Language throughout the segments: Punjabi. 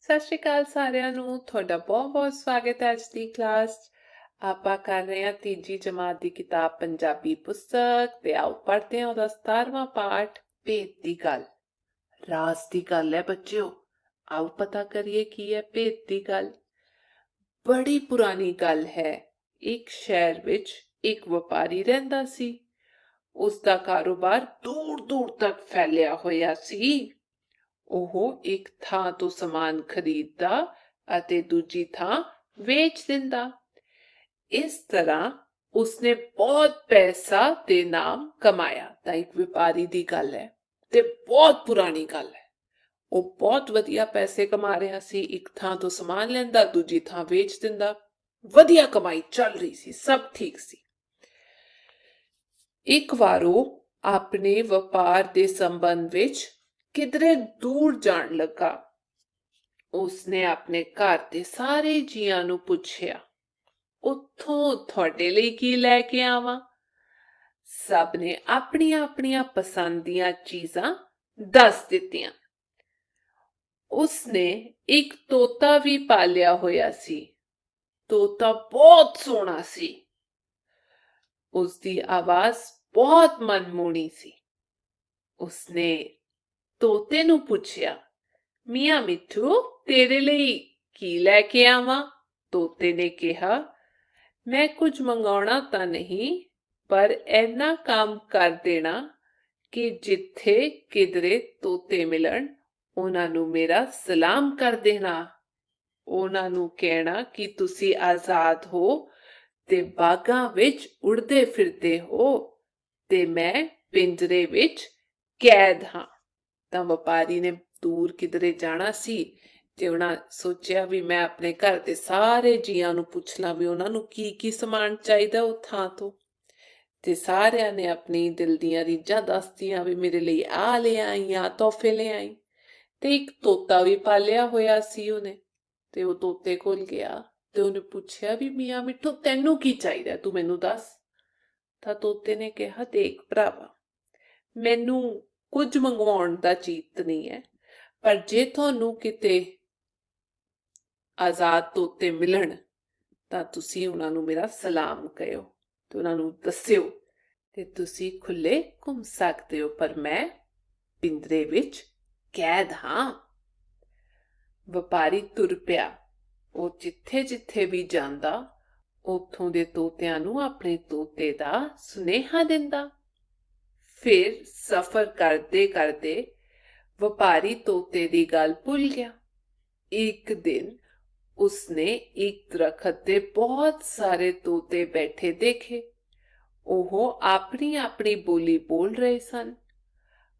ਸਤਿ ਸ਼੍ਰੀ ਅਕਾਲ ਸਾਰਿਆਂ ਨੂੰ ਤੁਹਾਡਾ ਬਹੁਤ-ਬਹੁਤ ਸਵਾਗਤ ਹੈ ਅੱਜ ਦੀ ਕਲਾਸ 'ਚ। ਆਪਾਂ ਕਰ ਰਹੇ ਹਾਂ ਤੀਜੀ ਜਮਾਤ ਦੀ ਕਿਤਾਬ ਪੰਜਾਬੀ ਪੁਸਤਕ ਤੇ ਆਓ ਪੜ੍ਹਦੇ ਹਾਂ ਉਹਦਾ 17ਵਾਂ ਪਾਠ ਭੇਦ ਦੀ ਗੱਲ। ਰਾਜ਼ ਦੀ ਗੱਲ ਹੈ ਬੱਚਿਓ। ਆਓ ਪਤਾ ਕਰੀਏ ਕੀ ਹੈ ਭੇਦ ਦੀ ਗੱਲ। ਬੜੀ ਪੁਰਾਣੀ ਗੱਲ ਹੈ। ਇੱਕ ਸ਼ਹਿਰ ਵਿੱਚ ਇੱਕ ਵਪਾਰੀ ਰਹਿੰਦਾ ਸੀ। ਉਸ ਦਾ ਕਾਰੋਬਾਰ ਦੂਰ-ਦੂਰ ਤੱਕ ਫੈਲਿਆ ਹੋਇਆ ਸੀ। ਉਹ ਇੱਕ ਥਾਂ ਤੋਂ ਸਮਾਨ ਖਰੀਦਦਾ ਅਤੇ ਦੂਜੀ ਥਾਂ ਵੇਚ ਦਿੰਦਾ। ਇਸ ਤਰ੍ਹਾਂ ਉਸਨੇ ਬਹੁਤ ਪੈਸਾ ਤੇ ਨਾਮ ਕਮਾਇਆ। ਤਾਂ ਇੱਕ ਵਪਾਰੀ ਦੀ ਗੱਲ ਹੈ ਤੇ ਬਹੁਤ ਪੁਰਾਣੀ ਗੱਲ ਹੈ। ਉਹ ਬਹੁਤ ਵਧੀਆ ਪੈਸੇ ਕਮਾ ਰਿਹਾ ਸੀ। ਇੱਕ ਥਾਂ ਤੋਂ ਸਮਾਨ ਲੈਂਦਾ, ਦੂਜੀ ਥਾਂ ਵੇਚ ਦਿੰਦਾ। ਵਧੀਆ ਕਮਾਈ ਚੱਲ ਰਹੀ ਸੀ, ਸਭ ਠੀਕ ਸੀ। ਇੱਕ ਵਾਰ ਉਹ ਆਪਣੇ ਵਪਾਰ ਦੇ ਸੰਬੰਧ ਵਿੱਚ ਕਿਧਰੇ ਦੂਰ ਜਾਣ ਲੱਗਾ। ਉਸਨੇ ਆਪਣੇ ਘਰ ਦੇ ਸਾਰੇ ਜੀਆਂ ਨੂੰ ਪੁੱਛਿਆ, ਉੱਥੋਂ ਤੁਹਾਡੇ ਲਈ ਕੀ ਲੈ ਕੇ ਆਵਾਂ? ਸਭ ਨੇ ਆਪਣੀਆਂ ਪਸੰਦ ਦੀਆਂ ਚੀਜ਼ਾਂ ਦੱਸ ਦਿੱਤੀਆਂ। ਉਸਨੇ ਇੱਕ ਤੋਤਾ ਵੀ ਪਾਲਿਆ ਹੋਇਆ ਸੀ। ਤੋਤਾ ਬਹੁਤ ਸੋਹਣਾ ਸੀ। ਉਸਦੀ ਆਵਾਜ਼ ਬਹੁਤ ਮਨਮੋਹਣੀ ਸੀ। ਉਸਨੇ ਤੋਤੇ ਨੂੰ ਪੁੱਛਿਆ, ਮੀਆਂ ਮਿੱਠੂ ਤੇਰੇ ਲਈ ਕੀ ਲੈ ਕੇ ਆਵਾਂ? ਤੋਤੇ ਨੇ ਕਿਹਾ, ਮੈਂ ਕੁਝ ਮੰਗਾਉਣਾ ਤਾਂ ਨਹੀਂ, ਪਰ ਇੰਨਾ ਕੰਮ ਕਰ ਦੇਣਾ ਕਿ ਜਿੱਥੇ ਕਿਧਰੇ ਤੋਤੇ ਮਿਲਣ ਉਹਨਾਂ ਨੂੰ ਮੇਰਾ ਸਲਾਮ ਕਰ ਦੇਣਾ। ਉਹਨਾਂ ਨੂੰ ਕਹਿਣਾ ਕਿ ਤੁਸੀਂ ਆਜ਼ਾਦ ਹੋ ਤੇ ਬਾਗਾਂ ਵਿੱਚ ਉੜਦੇ ਫਿਰਦੇ ਹੋ ਤੇ ਮੈਂ ਪਿੰਜਰੇ ਵਿੱਚ ਕੈਦ ਹਾਂ। ਤਾਂ ਵਪਾਰੀ ਨੇ ਦੂਰ ਕਿਧਰੇ ਜਾਣਾ ਸੀ ਤੇ ਉਹਨਾਂ ਸੋਚਿਆ ਵੀ ਮੈਂ ਆਪਣੇ ਘਰ ਦੇ ਸਾਰੇ ਜੀਆਂ ਨੂੰ ਪੁੱਛ ਲਾਂ ਵੀ ਉਹਨਾਂ ਨੂੰ ਕੀ ਕੀ ਸਮਾਨ ਚਾਹੀਦਾ ਉਹ ਥਾਂ ਤੋਂ। ਤੇ ਸਾਰਿਆਂ ਨੇ ਆਪਣੀ ਦਿਲ ਦੀਆਂ ਰੀਝਾਂ ਦੱਸਦੀਆਂ ਵੀ ਮੇਰੇ ਲਈ ਆ ਲੈ ਆਈ, ਆ ਤੋਹਫੇ ਲੈ ਆਈ। ਤੇ ਇੱਕ ਤੋਤਾ ਵੀ ਪਾਲਿਆ ਹੋਇਆ ਸੀ ਉਹਨੇ। ਤੇ ਉਹ ਤੋਤੇ ਕੋਲ ਗਿਆ ਤੇ ਉਹਨੇ ਪੁੱਛਿਆ ਵੀ ਮੀਆਂ ਮਿੱਠੂ ਤੈਨੂੰ ਕੀ ਚਾਹੀਦਾ, ਤੂੰ ਮੈਨੂੰ ਦੱਸ। ਤਾਂ ਤੋਤੇ ਨੇ ਕਿਹਾ, ਦੇਖ ਭਰਾਵਾ, ਮੈਨੂੰ ਕੁਝ ਮੰਗਵਾਉਣ ਦਾ ਚੀਤ ਨਹੀਂ ਹੈ, ਪਰ ਜੇ ਤੁਹਾਨੂੰ ਕਿਤੇ ਆਜ਼ਾਦ ਤੋਤੇ ਮਿਲਣ ਤਾਂ ਤੁਸੀਂ ਉਹਨਾਂ ਨੂੰ ਮੇਰਾ ਸਲਾਮ ਕਹਿਓ ਤੇ ਉਹਨਾਂ ਨੂੰ ਦੱਸਿਓ ਤੇ ਤੁਸੀਂ ਖੁੱਲੇ ਘੁੰਮ ਸਕਦੇ ਹੋ, ਪਰ ਮੈਂ ਪਿੰਜਰੇ ਵਿੱਚ ਕੈਦ ਹਾਂ। ਵਪਾਰੀ ਤੁਰ ਪਿਆ। ਉਹ ਜਿੱਥੇ ਜਿੱਥੇ ਵੀ ਜਾਂਦਾ ਉੱਥੋਂ ਦੇ ਤੋਤਿਆਂ ਨੂੰ ਆਪਣੇ ਤੋਤੇ ਦਾ ਸੁਨੇਹਾ ਦਿੰਦਾ। ਫਿਰ ਸਫ਼ਰ ਕਰਦੇ ਕਰਦੇ ਵਪਾਰੀ ਤੋਤੇ ਦੀ ਗੱਲ ਭੁੱਲ ਗਿਆ। ਇੱਕ ਦਿਨ ਉਸਨੇ ਇੱਕ ਦਰਖਤ ਤੇ ਬਹੁਤ ਸਾਰੇ ਤੋਤੇ ਬੈਠੇ ਦੇਖੇ। ਉਹ ਆਪਣੀ ਬੋਲੀ ਬੋਲ ਰਹੇ ਸਨ।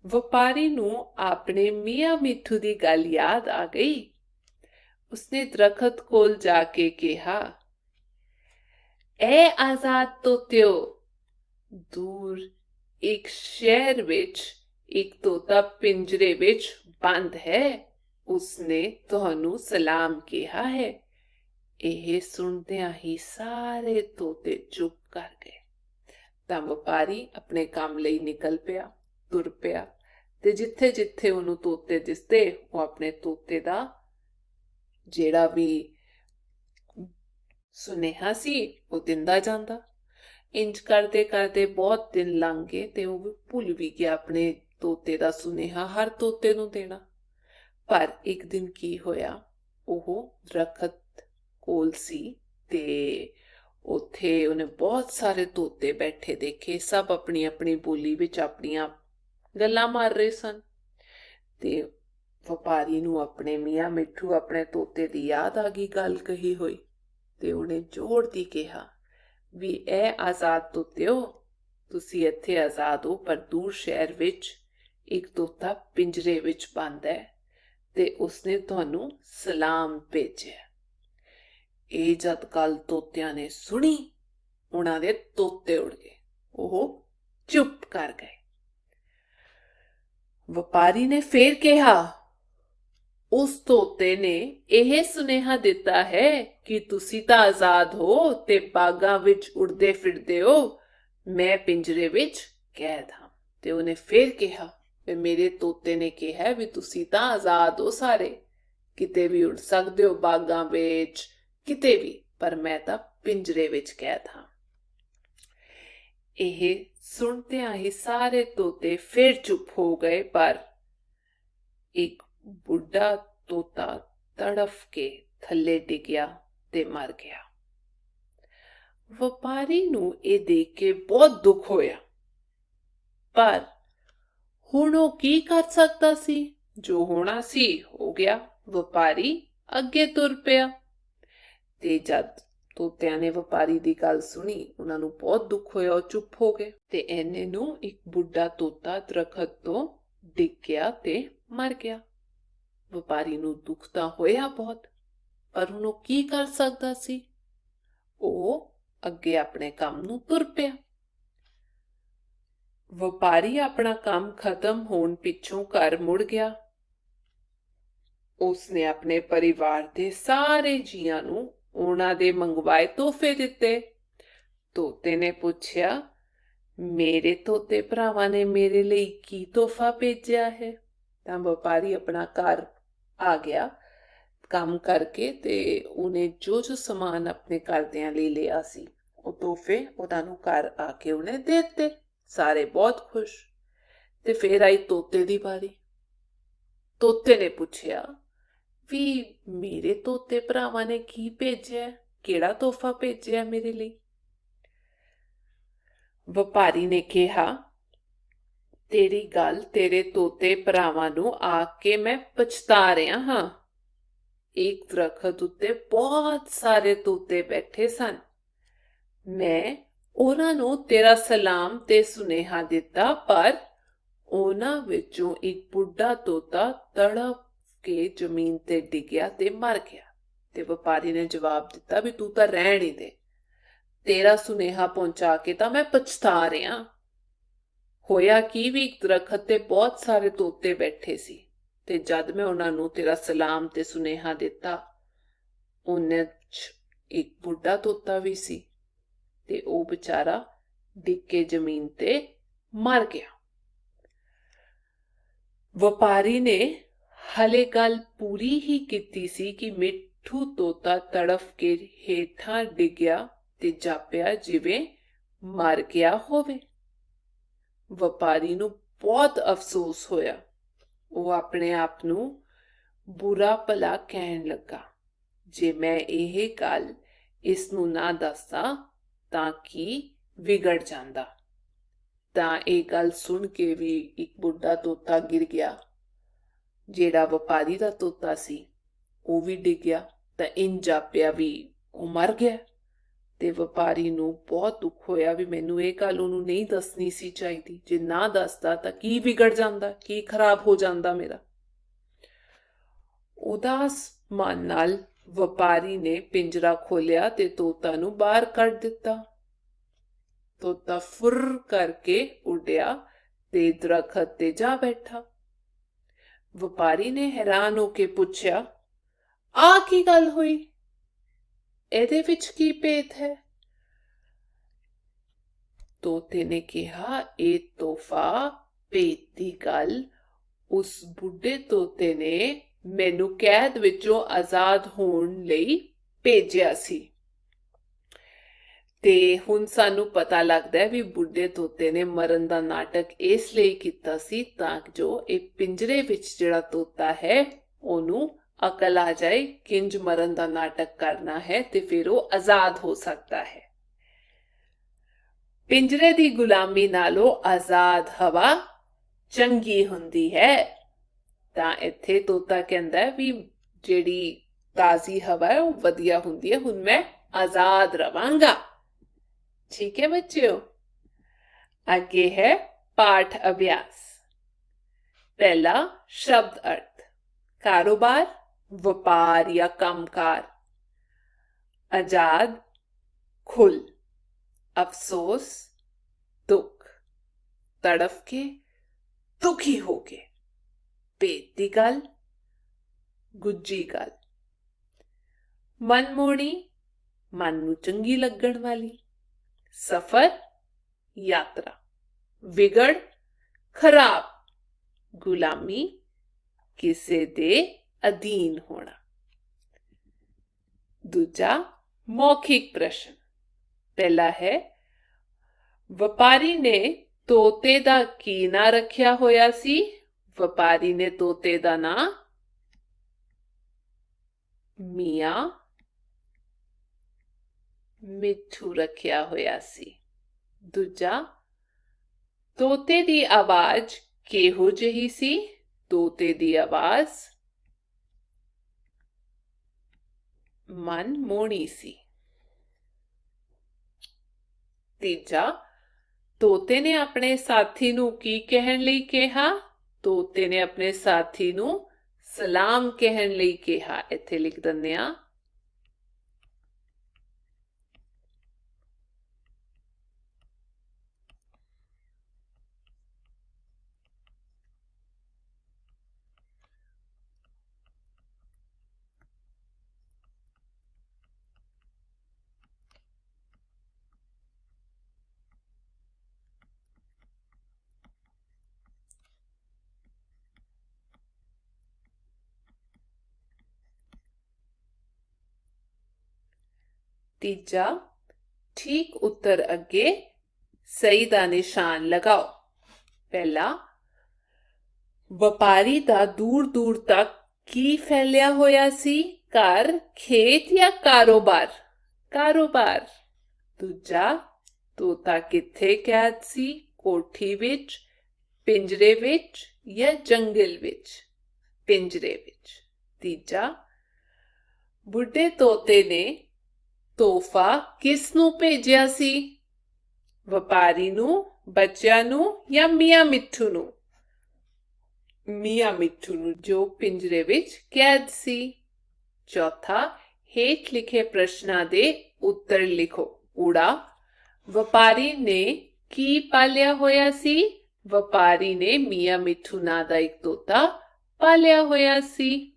ਵਪਾਰੀ ਨੂੰ ਆਪਣੇ ਮੀਆਂ ਮਿੱਠੂ ਦੀ ਗੱਲ ਯਾਦ ਆ ਗਈ। ਉਸਨੇ ਦਰਖਤ ਕੋਲ ਜਾ ਕੇ ਕਿਹਾ, ਐ ਆਜ਼ਾਦ ਤੋਤਿਓ, ਦੂਰ ਇੱਕ ਸ਼ਹਿਰ ਵਿੱਚ ਇੱਕ ਤੋਤਾ ਪਿੰਜਰੇ ਵਿੱਚ ਬੰਦ ਹੈ। ਉਸਨੇ ਤੁਹਾਨੂੰ ਸਲਾਮ ਕਿਹਾ ਹੈ। ਇਹ ਸੁਣਦਿਆਂ ਹੀ ਸਾਰੇ ਤੋਤੇ ਚੁੱਪ ਕਰ ਗਏ। ਤਾਂ ਵਪਾਰੀ ਆਪਣੇ ਕੰਮ ਲਈ ਨਿਕਲ ਪਿਆ, ਤੁਰ ਪਿਆ ਤੇ ਜਿੱਥੇ ਜਿੱਥੇ ਉਹਨੂੰ ਤੋਤੇ ਦਿਸਦੇ ਉਹ ਆਪਣੇ ਤੋਤੇ ਦਾ ਜਿਹੜਾ ਵੀ ਸੁਨੇਹਾ ਸੀ ਉਹ ਦਿੰਦਾ ਜਾਂਦਾ। ਇੰਜ ਕਰਦੇ ਕਰਦੇ ਬਹੁਤ ਦਿਨ ਲੰਘ ਗਏ ਤੇ ਉਹ ਭੁੱਲ ਵੀ ਗਿਆ ਆਪਣੇ ਤੋਤੇ ਦਾ ਸੁਨੇਹਾ ਹਰ ਤੋਤੇ ਨੂੰ ਦੇਣਾ। ਪਰ ਇੱਕ ਦਿਨ ਕੀ ਹੋਇਆ, ਉਹ ਦਰਖਤ ਕੋਲ ਸੀ ਤੇ ਉੱਥੇ ਉਹਨੇ ਬਹੁਤ ਸਾਰੇ ਤੋਤੇ ਬੈਠੇ ਦੇਖੇ। ਸਭ ਆਪਣੀ ਬੋਲੀ ਵਿੱਚ ਆਪਣੀਆਂ ਗੱਲਾਂ ਮਾਰ ਰਹੇ ਸਨ ਤੇ ਵਪਾਰੀ ਨੂੰ ਆਪਣੇ ਮੀਆਂ ਮਿੱਠੂ ਆਪਣੇ ਤੋਤੇ ਦੀ ਯਾਦ ਆ ਗਈ ਗੱਲ ਕਹੀ ਹੋਈ ਤੇ ਉਹਨੇ ਜ਼ੋਰ ਦੀ ਕਿਹਾ ਵੀ ਇਹ ਆਜ਼ਾਦ ਤੋਤਿਓ, ਤੁਸੀਂ ਇੱਥੇ ਆਜ਼ਾਦ ਹੋ, ਪਰ ਦੂਰ ਸ਼ਹਿਰ ਵਿੱਚ ਇੱਕ ਤੋਤਾ ਪਿੰਜਰੇ ਵਿੱਚ ਬੰਦ ਹੈ ਤੇ ਉਸਨੇ ਤੁਹਾਨੂੰ ਸਲਾਮ ਭੇਜਿਆ। ਇਹ ਜਦ ਗੱਲ ਤੋਤਿਆਂ ਨੇ ਸੁਣੀ, ਉਹਨਾਂ ਦੇ ਤੋਤੇ ਉੜ ਗਏ। ਉਹ ਚੁੱਪ ਕਰ ਗਏ। ਵਪਾਰੀ ਨੇ ਫੇਰ ਕਿਹਾ, ਉਸ ਤੋਤੇ ਨੇ ਇਹ ਸੁਨੇਹਾ ਦਿੱਤਾ ਹੈ ਕਿ ਤੁਸੀਂ ਤਾਂ ਆਜ਼ਾਦ ਹੋ ਤੇ ਬਾਗਾਂ ਵਿੱਚ ਉੜਦੇ ਫਿਰਦੇ ਹੋ, ਮੈਂ ਪਿੰਜਰੇ ਵਿੱਚ ਕੈਦ ਹਾਂ। ਤੇ ਉਹਨੇ ਫੇਰ ਕਿਹਾ ਵੀ ਮੇਰੇ ਤੋਤੇ ਨੇ ਕਿਹਾ ਵੀ ਤੁਸੀਂ ਤਾਂ ਆਜ਼ਾਦ ਹੋ ਸਾਰੇ ਕਿਤੇ ਵੀ ਉੜ ਸਕਦੇ ਹੋ, ਬਾਗਾਂ ਵਿੱਚ, ਕਿਤੇ ਵੀ, ਪਰ ਮੈਂ ਤਾਂ ਪਿੰਜਰੇ ਵਿੱਚ ਕੈਦ ਹਾਂ। ਇਹ ਸੁਣਦਿਆਂ ਹੀ ਸਾਰੇ ਤੋਤੇ ਫਿਰ ਚੁੱਪ ਹੋ ਗਏ, ਪਰ ਇੱਕ ਬੁੱਢਾ ਤੋਤਾ ਤੜਫ ਕੇ ਥੱਲੇ ਡਿੱਗਿਆ ਤੇ ਮਰ ਗਿਆ। ਵਪਾਰੀ ਨੂੰ ਇਹ ਦੇਖ ਕੇ ਬਹੁਤ ਦੁੱਖ ਹੋਇਆ, ਪਰ ਹੁਣ ਉਹ ਕੀ ਕਰ ਸਕਦਾ ਸੀ? ਜੋ ਹੋਣਾ ਸੀ ਹੋ ਗਿਆ। ਵਪਾਰੀ ਅੱਗੇ ਤੁਰ ਪਿਆ ਤੇ ਜਦ ਤੋਤਿਆਂ ਨੇ ਵਪਾਰੀ ਦੀ ਗੱਲ ਸੁਣੀ, ਉਹਨਾਂ ਨੂੰ ਬਹੁਤ ਦੁੱਖ ਹੋਇਆ, ਉਹ ਚੁੱਪ ਹੋ ਗਏ। ਤੇ ਇੰਨੇ ਨੂੰ ਇੱਕ ਬੁੱਢਾ ਤੋਤਾ ਦਰਖਤ ਤੋਂ ਡਿੱਗ ਗਿਆ ਤੇ ਮਰ ਗਿਆ। ਵਪਾਰੀ ਨੂੰ ਦੁੱਖ ਤਾਂ ਹੋਇਆ ਬਹੁਤ, ਪਰ ਹੁਣ ਉਹ ਕੀ ਕਰ ਸਕਦਾ ਸੀ? ਉਹ ਅੱਗੇ ਆਪਣੇ ਕੰਮ ਨੂੰ ਤੁਰ ਪਿਆ। ਵਪਾਰੀ ਆਪਣਾ ਕੰਮ ਖਤਮ ਹੋਣ ਪਿੱਛੋਂ ਘਰ ਮੁੜ ਗਿਆ। ਉਸਨੇ ਆਪਣੇ ਪਰਿਵਾਰ ਦੇ ਸਾਰੇ ਜੀਆਂ ਨੂੰ ਉਹਨਾਂ ਦੇ ਮੰਗਵਾਏ ਤੋਹਫੇ ਦਿੱਤੇ। ਤੋਤੇ ਨੇ ਪੁੱਛਿਆ, ਮੇਰੇ ਤੋਤੇ ਭਰਾਵਾਂ ਨੇ ਮੇਰੇ ਲਈ ਕੀ ਤੋਹਫਾ ਭੇਜਿਆ ਹੈ? ਤਾਂ ਵਪਾਰੀ ਆਪਣਾ ਘਰ ਆ ਗਿਆ ਕੰਮ ਕਰਕੇ, ਤੇ ਉਹਨੇ ਜੋ ਸਮਾਨ ਆਪਣੇ ਘਰਦਿਆਂ ਲਈ ਲਿਆ ਸੀ, ਉਹ ਤੋਹਫੇ ਉਹਨਾਂ ਨੂੰ ਘਰ ਆ ਕੇ ਉਹਨੇ ਦੇ ਦਿੱਤੇ। ਸਾਰੇ ਬਹੁਤ ਖੁਸ਼। ਤੇ ਫਿਰ ਆਈ ਤੋਤੇ ਦੀ ਵਾਰੀ। ਤੋਤੇ ਨੇ ਪੁੱਛਿਆ, ਵੀ ਮੇਰੇ ਤੋਤੇ ਭਰਾਵਾਂ ਨੇ ਕੀ ਭੇਜਿਆ? ਕਿਹੜਾ ਤੋਹਫਾ ਭੇਜਿਆ ਮੇਰੇ ਲਈ? ਵਪਾਰੀ ਨੇ ਕਿਹਾ, ਤੇਰੀ ਗੱਲ ਤੇਰੇ ਤੋਤੇ ਭਰਾਵਾਂ ਨੂੰ ਆ ਕੇ ਮੈਂ ਪਛਤਾ ਰਿਹਾ ਹਾਂ। ਇੱਕ ਦਰਖਤ ਉੱਤੇ ਬਹੁਤ ਸਾਰੇ ਤੋਤੇ ਬੈਠੇ ਸਨ। ਮੈਂ ਉਹਨਾਂ ਨੂੰ ਤੇਰਾ ਸਲਾਮ ਤੇ ਸੁਨੇਹਾ ਦਿੱਤਾ, ਪਰ ਉਹਨਾਂ ਵਿੱਚੋਂ ਇੱਕ ਬੁੱਢਾ ਤੋਤਾ ਤੜਪ ਕੇ ਜ਼ਮੀਨ ਤੇ ਡਿੱਗਿਆ ਤੇ ਮਰ ਗਿਆ। ਤੇ ਵਪਾਰੀ ਨੇ ਜਵਾਬ ਦਿੱਤਾ, ਵੀ ਤੂੰ ਤਾਂ ਰਹਿਣ ਹੀ ਦੇ, ਤੇਰਾ ਸੁਨੇਹਾ ਪਹੁੰਚਾ ਕੇ ਤਾਂ ਮੈਂ ਪਛਤਾ ਰਿਹਾ। ਹੋਇਆ ਕੀ, ਵੀ ਇੱਕ ਦਰਖਤ ਤੇ ਬਹੁਤ ਸਾਰੇ ਤੋਤੇ ਬੈਠੇ ਸੀ, ਤੇ ਜਦ ਮੈਂ ਉਹਨਾਂ ਨੂੰ ਤੇਰਾ ਸਲਾਮ ਤੇ ਸੁਨੇਹਾ ਦਿੱਤਾ, ਉਹਨਾਂ 'ਚ ਇੱਕ ਬੁੱਢਾ ਤੋਤਾ ਵੀ ਸੀ, ਤੇ ਉਹ ਵਿਚਾਰਾ ਡਿੱਗ ਕੇ ਜ਼ਮੀਨ ਤੇ ਮਰ ਗਿਆ। ਵਪਾਰੀ ਨੇ ਹਲੇ ਗੱਲ ਪੂਰੀ ਹੀ ਕੀਤੀ ਸੀ ਕਿ ਮਿੱਠੂ ਤੋਤਾ ਤੜਫ ਕੇ ਹੇਠਾਂ ਡਿੱਗਿਆ ਤੇ ਜਾਪਿਆ ਜਿਵੇਂ ਮਰ ਗਿਆ ਹੋਵੇ। ਵਪਾਰੀ ਨੂੰ ਬਹੁਤ ਅਫਸੋਸ ਹੋਇਆ। ਉਹ ਆਪਣੇ ਆਪ ਨੂੰ ਬੁਰਾ ਭਲਾ ਕਹਿਣ ਲੱਗਾ, ਜੇ ਮੈਂ ਇਹ ਗੱਲ ਇਸ ਨੂੰ ਨਾ ਦੱਸਦਾ ਤਾਂ ਕੀ ਵਿਗੜ ਜਾਂਦਾ। ਤਾਂ ਇਹ ਗੱਲ ਸੁਣ ਕੇ ਵੀ ਇੱਕ ਬੁੱਢਾ ਤੋਤਾ ਗਿਰ ਗਿਆ। ਜਿਹੜਾ ਵਪਾਰੀ ਦਾ ਤੋਤਾ ਸੀ ਉਹ ਵੀ ਡਿੱਗ ਗਿਆ, ਤਾਂ ਇੰਜ ਜਾਪਿਆ ਵੀ ਉਹ ਮਰ ਗਿਆ। ਤੇ ਵਪਾਰੀ ਨੂੰ ਬਹੁਤ ਦੁੱਖ ਹੋਇਆ ਵੀ ਮੈਨੂੰ ਇਹ ਗੱਲ ਉਹਨੂੰ ਨਹੀਂ ਦੱਸਣੀ ਸੀ ਚਾਹੀਦੀ। ਜੇ ਨਾ ਦੱਸਦਾ ਤਾਂ ਕੀ ਵਿਗੜ ਜਾਂਦਾ, ਕੀ ਖਰਾਬ ਹੋ ਜਾਂਦਾ ਮੇਰਾ। ਉਦਾਸ ਮਨ ਨਾਲ ਵਪਾਰੀ ਨੇ ਪਿੰਜਰਾ ਖੋਲਿਆ ਤੇ ਤੋਤਾ ਨੂੰ ਬਾਹਰ ਕੱਢ ਦਿੱਤਾ। ਤੋਤਾ ਫੁਰ ਕਰਕੇ ਉੱਡਿਆ ਤੇ ਦਰਖਤ ਤੇ ਜਾ ਬੈਠਾ। ਵਪਾਰੀ ਨੇ ਹੈਰਾਨ ਹੋ ਕੇ ਪੁੱਛਿਆ, ਆ ਕੀ ਗੱਲ ਹੋਈ? ਇਹਦੇ ਵਿੱਚ ਕੀ ਭੇਤ ਹੈ? ਤੋਤੇ ਨੇ ਕਿਹਾ, ਇਹ ਤੋਹਫਾ ਭੇਤ ਦੀ ਗੱਲ ਉਸ ਬੁੱਢੇ ਤੋਤੇ ਨੇ ਮੈਨੂੰ ਕੈਦ ਵਿੱਚੋਂ ਆਜ਼ਾਦ ਹੋਣ ਲਈ ਭੇਜਿਆ ਸੀ। ਤੇ ਹੁਣ ਸਾਨੂੰ ਪਤਾ ਲੱਗਦਾ ਹੈ ਵੀ ਬੁੱਢੇ ਤੋਤੇ ਨੇ ਮਰਨ ਦਾ ਨਾਟਕ ਇਸ ਲਈ ਕੀਤਾ ਸੀ ਤਾਂ ਜੋ ਇਹ ਪਿੰਜਰੇ ਵਿੱਚ ਜਿਹੜਾ ਤੋਤਾ ਹੈ ਉਹਨੂੰ ਅਕਲ ਆ ਜਾਏ ਕਿੰਜ ਮਰਨ ਦਾ ਨਾਟਕ ਕਰਨਾ ਹੈ, ਤੇ ਫਿਰ ਉਹ ਆਜ਼ਾਦ ਹੋ ਸਕਦਾ ਹੈ। ਪਿੰਜਰੇ ਦੀ ਗੁਲਾਮੀ ਨਾਲੋਂ ਆਜ਼ਾਦ ਹਵਾ ਚੰਗੀ ਹੁੰਦੀ ਹੈ। ਤਾਂ ਇੱਥੇ ਤੋਤਾ ਕਹਿੰਦਾ ਵੀ ਜਿਹੜੀ ਤਾਜ਼ੀ ਹਵਾ ਹੈ ਉਹ ਵਧੀਆ ਹੁੰਦੀ ਹੈ, ਹੁਣ ਮੈਂ ਆਜ਼ਾਦ ਰਵਾਂਗਾ। ठीक है बच्चों, आगे है पाठ अभ्यास। पहला शब्द अर्थ, कारोबार, व्यापार या कामकार। आजाद, खुल, अफसोस, दुख, तड़फ के, दुखी हो के, पेट दी गल, गुज्जी गल। मनमोहनी, मन नूं चंगी लगण वाली। सफर, यात्रा। विगड़, खराब। गुलामी, किसे दे ਅਧੀਨ ਹੋਣਾ। ਦੂਜਾ ਮੌਖਿਕ ਪ੍ਰਸ਼ਨ। ਪਹਿਲਾ ਹੈ, ਵਪਾਰੀ ਨੇ ਤੋਤੇ ਦਾ ਕੀ ਨਾਂ ਰੱਖਿਆ ਹੋਇਆ ਸੀ? ਵਪਾਰੀ ਨੇ ਤੋਤੇ ਦਾ ਨਾਂ ਮੀਆਂ ਮਿੱਠੂ ਰੱਖਿਆ ਹੋਇਆ ਸੀ। ਦੂਜਾ, ਤੋਤੇ ਦੀ ਆਵਾਜ਼ ਕਿਹੋ ਜਿਹੀ ਸੀ? ਤੋਤੇ ਦੀ ਆਵਾਜ਼ ਮਨਮੋਹਣੀ ਸੀ। ਤੀਜਾ, ਤੋਤੇ ਨੇ ਆਪਣੇ ਸਾਥੀ ਨੂੰ ਕੀ ਕਹਿਣ ਲਈ ਕਿਹਾ? ਤੋਤੇ ਨੇ ਆਪਣੇ ਸਾਥੀ ਨੂੰ ਸਲਾਮ ਕਹਿਣ ਲਈ ਕਿਹਾ। ਇੱਥੇ ਲਿਖ ਦਿੰਦੇ ਹਾਂ। ਤੀਜਾ, ਠੀਕ ਉੱਤਰ ਅੱਗੇ ਸਹੀ ਦਾ ਨਿਸ਼ਾਨ ਲਗਾਓ। ਪਹਿਲਾ, ਵਪਾਰੀ ਦਾ ਦੂਰ ਦੂਰ ਤੱਕ ਕੀ ਫੈਲਿਆ ਹੋਇਆ ਸੀ? ਘਰ, ਖੇਤ ਜਾਂ ਕਾਰੋਬਾਰ? ਕਾਰੋਬਾਰ। ਦੂਜਾ, ਤੋਤਾ ਕਿੱਥੇ ਕੈਦ ਸੀ? ਕੋਠੀ ਵਿੱਚ, ਪਿੰਜਰੇ ਵਿੱਚ ਜਾਂ ਜੰਗਲ ਵਿੱਚ? ਪਿੰਜਰੇ ਵਿੱਚ। ਤੀਜਾ, ਬੁੱਢੇ ਤੋਤੇ ਨੇ ਤੋਹਫਾ ਕਿਸ ਨੂੰ ਭੇਜਿਆ ਸੀ? ਵਪਾਰੀ ਨੂੰ, ਬੱਚਿਆਂ ਨੂੰ ਜਾਂ ਮੀਆਂ ਮਿੱਠੂ ਨੂੰ? ਮੀਆਂ ਮਿੱਠੂ ਨੂੰ, ਜੋ ਪਿੰਜਰੇ ਵਿੱਚ ਕੈਦ ਸੀ। ਚੌਥਾ, ਹੇਠ ਲਿਖੇ ਪ੍ਰਸ਼ਨਾਂ ਦੇ ਉੱਤਰ ਲਿਖੋ। ਊੜਾ, ਵਪਾਰੀ ਨੇ ਕੀ ਪਾਲਿਆ ਹੋਇਆ ਸੀ? ਵਪਾਰੀ ਨੇ ਮੀਆਂ ਮਿੱਠੂ ਨਾਂ ਦਾ ਇੱਕ ਤੋਤਾ ਪਾਲਿਆ ਹੋਇਆ ਸੀ।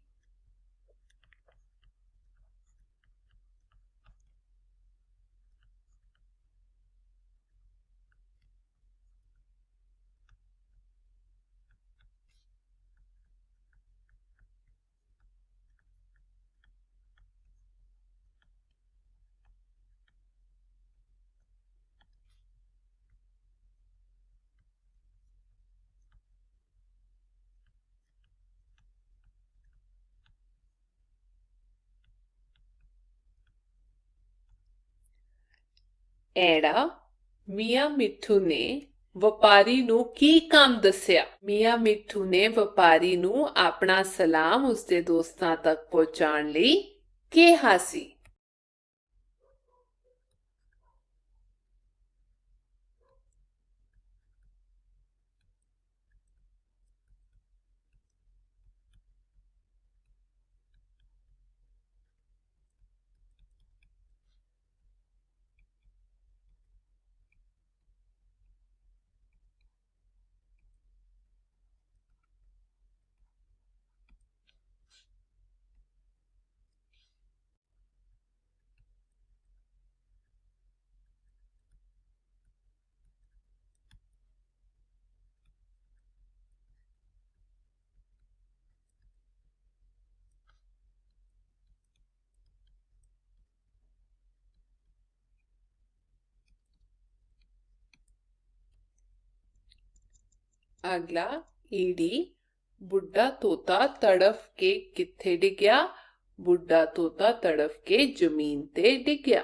ਐੜਾ, ਮੀਆਂ ਮਿੱਠੂ ਨੇ ਵਪਾਰੀ ਨੂੰ ਕੀ ਕੰਮ ਦੱਸਿਆ? ਮੀਆਂ ਮਿੱਠੂ ਨੇ ਵਪਾਰੀ ਨੂੰ ਆਪਣਾ ਸਲਾਮ ਉਸਦੇ ਦੋਸਤਾਂ ਤੱਕ ਪਹੁੰਚਾਉਣ ਲਈ ਕਿਹਾ ਸੀ। अगला, ईडी, बुड्ढा तोता तड़फ के किथे डिग्या? बुड्ढा तोता तड़फ के जमीन ते डिग्या।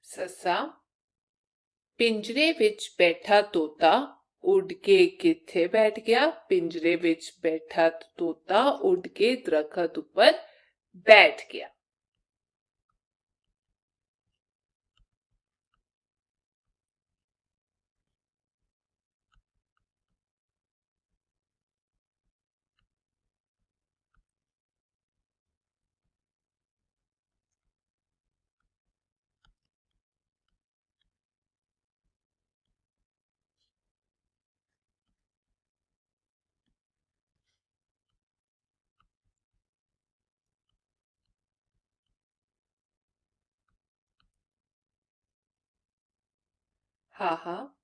ससा, पिंजरे विच बैठा तोता उड़ के किथे बैठ गया? पिंजरे विच बैठा तोता उड़ के दरखत ऊपर बैठ गया। ਹਾਹਾ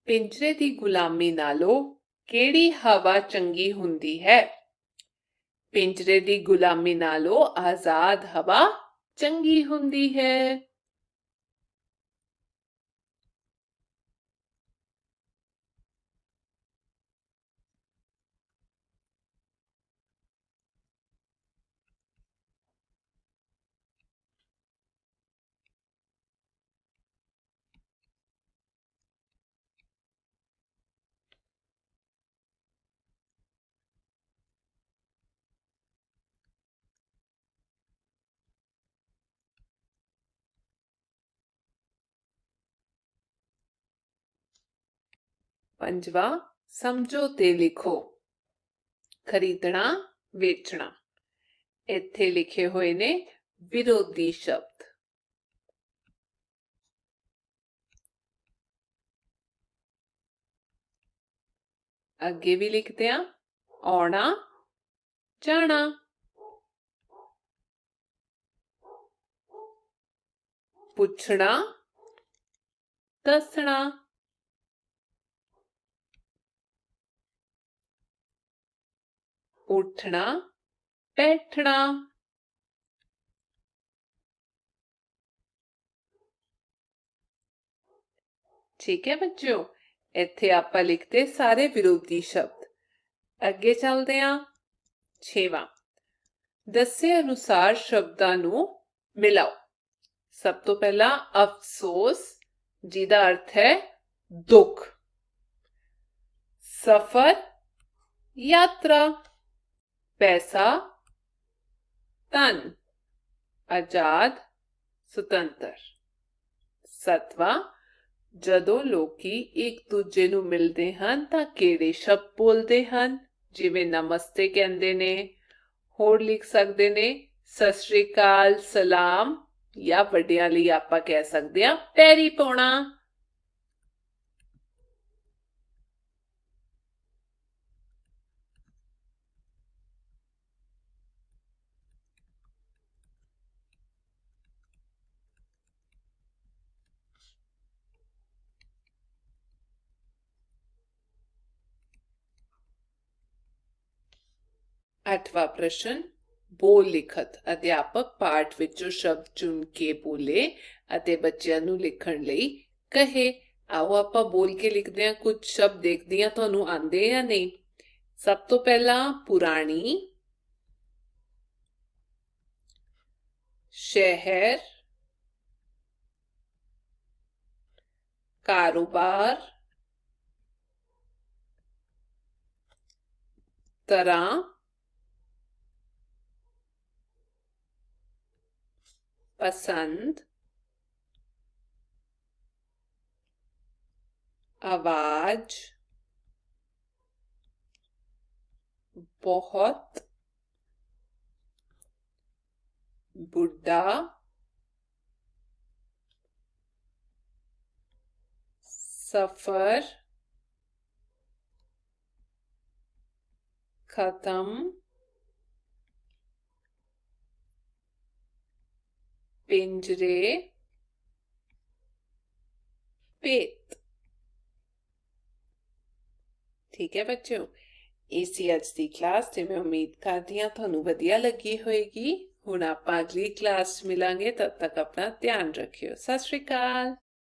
ਪਿੰਜਰੇ ਦੀ ਗੁਲਾਮੀ ਨਾਲੋਂ ਕਿਹੜੀ ਹਵਾ ਚੰਗੀ ਹੁੰਦੀ ਹੈ? ਪਿੰਜਰੇ ਦੀ ਗੁਲਾਮੀ ਨਾਲੋਂ ਆਜ਼ਾਦ ਹਵਾ ਚੰਗੀ ਹੁੰਦੀ ਹੈ। 5ਵਾਂ ਸਮਝੋ ਤੇ ਲਿਖੋ। ਖਰੀਦਣਾ ਵੇਚਣਾ ਇੱਥੇ ਲਿਖੇ ਹੋਏ ਨੇ ਵਿਰੋਧੀ ਸ਼ਬਦ। ਅੱਗੇ ਵੀ ਲਿਖਦੇ ਆ ਆਉਣਾ ਜਾਣਾ। ਪੁੱਛਣਾ ਦੱਸਣਾ। ਉੱਠਣਾ ਬੈਠਣਾ। ਠੀਕ ਹੈ ਬੱਚਿਓ, ਇੱਥੇ ਆਪਾਂ ਲਿਖਦੇ ਸਾਰੇ ਵਿਰੋਧੀ ਸ਼ਬਦ। ਅੱਗੇ ਚੱਲਦੇ ਹਾਂ। 6ਵਾਂ ਦੱਸੇ ਅਨੁਸਾਰ ਸ਼ਬਦਾਂ ਨੂੰ ਮਿਲਾਓ। ਸਭ ਤੋਂ ਪਹਿਲਾਂ ਅਫਸੋਸ, ਜਿਹਦਾ ਅਰਥ ਹੈ ਦੁੱਖ। ਸਫਰ ਯਾਤਰਾ। ਪੈਸਾ ਧਨ। ਆਜ਼ਾਦ ਸੁਤੰਤਰ। 7ਵਾਂ ਜਦੋਂ ਲੋਕੀ ਇੱਕ ਦੂਜੇ ਨੂੰ ਮਿਲਦੇ ਹਨ ਤਾਂ ਕਿਹੜੇ ਸ਼ਬਦ ਬੋਲਦੇ ਹਨ? ਜਿਵੇਂ ਨਮਸਤੇ ਕਹਿੰਦੇ ਨੇ, ਹੋਰ ਲਿਖ ਸਕਦੇ ਨੇ ਸਤਿ ਸ੍ਰੀ ਅਕਾਲ, ਸਲਾਮ, ਜਾਂ ਵੱਡਿਆਂ ਲਈ ਆਪਾਂ ਕਹਿ ਸਕਦੇ ਹਾਂ ਪੈਰੀ ਪਾਉਣਾ। ਅੱਠਵਾਂ ਪ੍ਰਸ਼ਨ ਬੋਲ ਲਿਖਤ। ਅਧਿਆਪਕ ਪਾਠ ਵਿੱਚੋਂ ਸ਼ਬਦ ਚੁਣ ਕੇ ਬੋਲੇ ਅਤੇ ਬੱਚਿਆਂ ਨੂੰ ਲਿਖਣ ਲਈ ਕਹੇ। ਆਓ ਆਪਾਂ ਬੋਲ ਕੇ ਲਿਖਦੇ ਹਾਂ। ਕੁਝ ਸ਼ਬਦ ਦੇਖਦੇ ਹਾਂ ਤੁਹਾਨੂੰ ਆਉਂਦੇ ਜਾਂ ਨਹੀਂ। ਸਭ ਤੋਂ ਪਹਿਲਾਂ ਪੁਰਾਣੀ, ਸ਼ਹਿਰ, ਕਾਰੋਬਾਰ, ਤਰ੍ਹਾਂ, पसंद, आवाज, बहुत, बुढ़ा, सफर, खत्म, पिंजरे, पेट। ठीक है बच्चों, इसी अज की क्लास से मैं उम्मीद करती हाँ थानू वधिया लगी होएगी। हुण आपां अगली क्लास मिलांगे, तब तक अपना ध्यान रखियो। सत श्री अकाल।